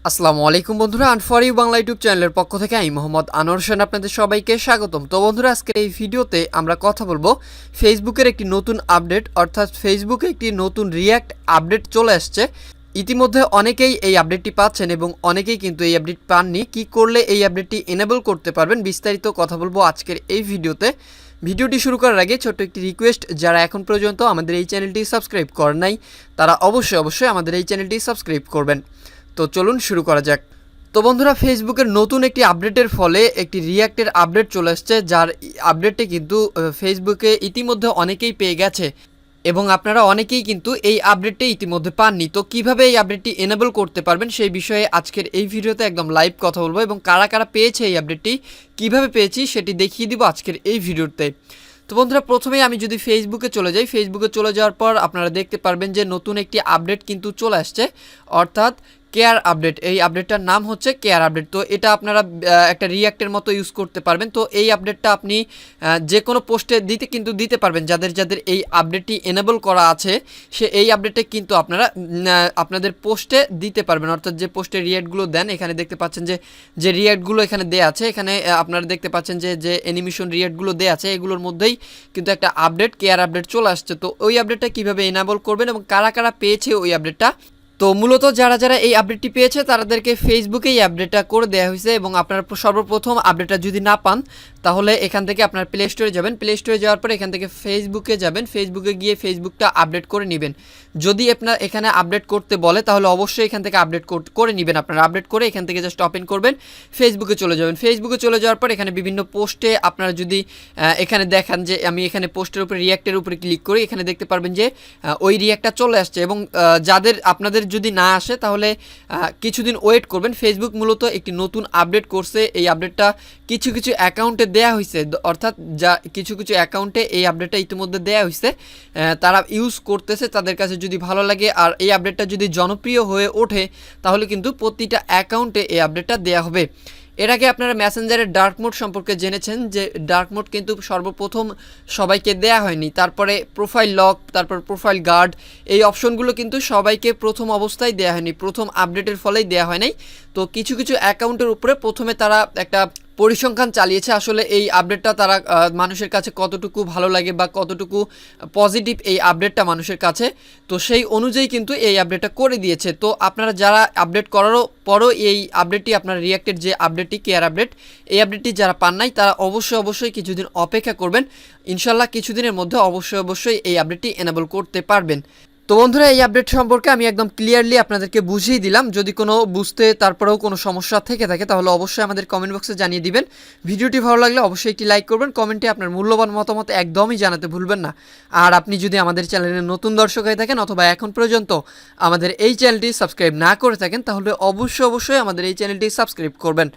আসসালামু আলাইকুম বন্ধুরা, and for you Bangla YouTube চ্যানেলের পক্ষ থেকে আমি মোহাম্মদ আনোয়ার হোসেন আপনাদের সবাইকে স্বাগতম। তো বন্ধুরা, আজকের এই ভিডিওতে আমরা কথা বলবো ফেসবুকের একটি নতুন আপডেট, অর্থাৎ ফেসবুকে একটি নতুন রিয়্যাক্ট আপডেট চলে আসছে। ইতিমধ্যে অনেকেই এই আপডেটটি পাচ্ছেন এবং অনেকেই কিন্তু এই আপডেট পাননি। কি করলে এই আপডেটটি এনেবল করতে পারবেন বিস্তারিত কথা বলবো আজকের এই ভিডিওতে। ভিডিওটি শুরু করার আগে ছোট্ট একটি রিকোয়েস্ট, যারা এখন পর্যন্ত আমাদের এই চ্যানেলটি সাবস্ক্রাইব করেন নাই তারা অবশ্যই আমাদের এই চ্যানেলটি সাবস্ক্রাইব করবেন। তো চলুন শুরু করা যাক। তো বন্ধুরা, ফেসবুকের নতুন একটি আপডেটের ফলে একটি রিয়্যাক্টের আপডেট চলে আসছে, যার আপডেটটি কিন্তু ফেসবুকে ইতিমধ্যে অনেকেই পেয়ে গেছে এবং আপনারা অনেকেই কিন্তু এই আপডেটটি ইতিমধ্যে পাননি। তো কিভাবে এই আপডেটটি এনেবল করতে পারবেন সেই বিষয়ে আজকের এই ভিডিওতে একদম লাইভ কথা বলবো এবং কারা কারা পেয়েছে এই আপডেটটি, কিভাবে পেয়েছি সেটি দেখিয়ে দিব আজকের এই ভিডিওতে। তো বন্ধুরা, প্রথমেই আমি যদি ফেসবুকে চলে যাই, ফেসবুকে চলে যাওয়ার পর আপনারা দেখতে পারবেন যে নতুন একটি আপডেট কিন্তু চলে আসছে, অর্থাৎ কেয়ার আপডেট। এই আপডেটটার নাম হচ্ছে কেয়ার আপডেট। তো এটা আপনারা একটা রিয়্যাক্টের মতো ইউজ করতে পারবেন। তো এই আপডেটটা আপনি যে কোনো পোস্টে দিতে পারবেন। যাদের এই আপডেটটি এনেবল করা আছে সে এই আপডেটে কিন্তু আপনারা আপনাদের পোস্টে দিতে পারবেন, অর্থাৎ যে পোস্টে রিয়্যাক্টগুলো দেন এখানে দেখতে পাচ্ছেন যে রিয়্যাক্টগুলো এখানে দেওয়া আছে। এখানে আপনারা দেখতে পাচ্ছেন যে অ্যানিমেশন রিয়্যাক্টগুলো দেওয়া আছে, এগুলোর মধ্যেই কিন্তু একটা আপডেট কেয়ার আপডেট চলে আসছে। তো ওই আপডেটটা কীভাবে এনেবল করবেন এবং কারা কারা পেয়েছে ওই আপডেটটা, তো মূলত যারা এই আপডেটটি পেয়েছে তাদেরকে ফেসবুকে এই আপডেটটা করে দেওয়া হয়েছে। এবং আপনারা সর্বপ্রথম আপডেটটা যদি না পান তাহলে এখান থেকে আপনার প্লে স্টোরে যাবেন, প্লে স্টোরে যাওয়ার পর এখান থেকে ফেসবুকে যাবেন, ফেসবুকে গিয়ে ফেসবুকটা আপডেট করে নেবেন। যদি আপনার এখানে আপডেট করতে বলে তাহলে অবশ্যই এখান থেকে আপডেট করে নেবেন। আপনারা আপডেট করে এখান থেকে জাস্ট ওপেন করবেন, ফেসবুকে চলে যাবেন। ফেসবুকে চলে যাওয়ার পর এখানে বিভিন্ন পোস্টে আপনারা যদি এখানে দেখান যে আমি এখানে পোস্টের উপরে রিয়্যাক্টের উপরে ক্লিক করি, এখানে দেখতে পারবেন যে ওই রিয়্যাক্টটা চলে আসছে। এবং আপনাদের যদি না আসে তাহলে কিছুদিন ওয়েট করবেন। ফেসবুক মূলত একটি নতুন আপডেট করছে, এই আপডেটটা কিছু অ্যাকাউন্টে দেয়া হয়েছে, অর্থাৎ কিছু অ্যাকাউন্টে এই আপডেটটা ইতিমধ্যে দেয়া হয়েছে, তারা ইউজ করতেছে। তাদের কাছে যদি ভালো লাগে আর এই আপডেটটা যদি জনপ্রিয় হয়ে ওঠে তাহলে কিন্তু প্রতিটা অ্যাকাউন্টে এই আপডেটটা দেয়া হবে। এর আগে আপনারা মেসেঞ্জারের ডার্ক মোড সম্পর্কে জেনেছেন যে ডার্ক মোড কিন্তু সর্বপ্রথম সবাইকে দেয়া হয়নি। তারপরে প্রোফাইল লক, তারপর প্রোফাইল গার্ড, এই অপশনগুলো কিন্তু সবাইকে প্রথম অবস্থায় দেয়া হয়নি, প্রথম আপডেটের ফলেই দেয়া হয় নাই। তো কিছু অ্যাকাউন্টের উপরে প্রথমে তারা একটা পরিসংখ্যান চালিয়েছে আসলে এই আপডেটটা তারা মানুষের কাছে কতটুকু ভালো লাগে বা কতটুকু পজিটিভ এই আপডেটটা মানুষের কাছে, তো সেই অনুযায়ী কিন্তু এই আপডেটটা করে দিয়েছে। তো আপনারা যারা আপডেট করারও পরও এই আপডেটটি আপনার রিয়্যাক্টের যে আপডেটটি কেয়ার আপডেট, এই আপডেটটি যারা পান নাই তারা অবশ্যই কিছুদিন অপেক্ষা করবেন। ইনশাল্লাহ কিছুদিনের মধ্যে অবশ্যই এই আপডেটটি এনেবল করতে পারবেন। তো বন্ধুরা, এই আপডেট সম্পর্কে আমি একদম ক্লিয়ারলি আপনাদেরকে বুঝিয়ে দিলাম। যদি কোনো বুঝতে তারপরেও কোনো সমস্যা থেকে থাকে তাহলে অবশ্যই আমাদের কমেন্ট বক্সে জানিয়ে দিবেন। ভিডিওটি ভালো লাগলে অবশ্যই একটি লাইক করবেন, কমেন্টে আপনার মূল্যবান মতামত একদমই জানাতে ভুলবেন না। আর আপনি যদি আমাদের চ্যানেলের নতুন দর্শক হয়ে থাকেন অথবা এখন পর্যন্ত আমাদের এই চ্যানেলটি সাবস্ক্রাইব না করে থাকেন তাহলে অবশ্যই আমাদের এই চ্যানেলটি সাবস্ক্রাইব করবেন।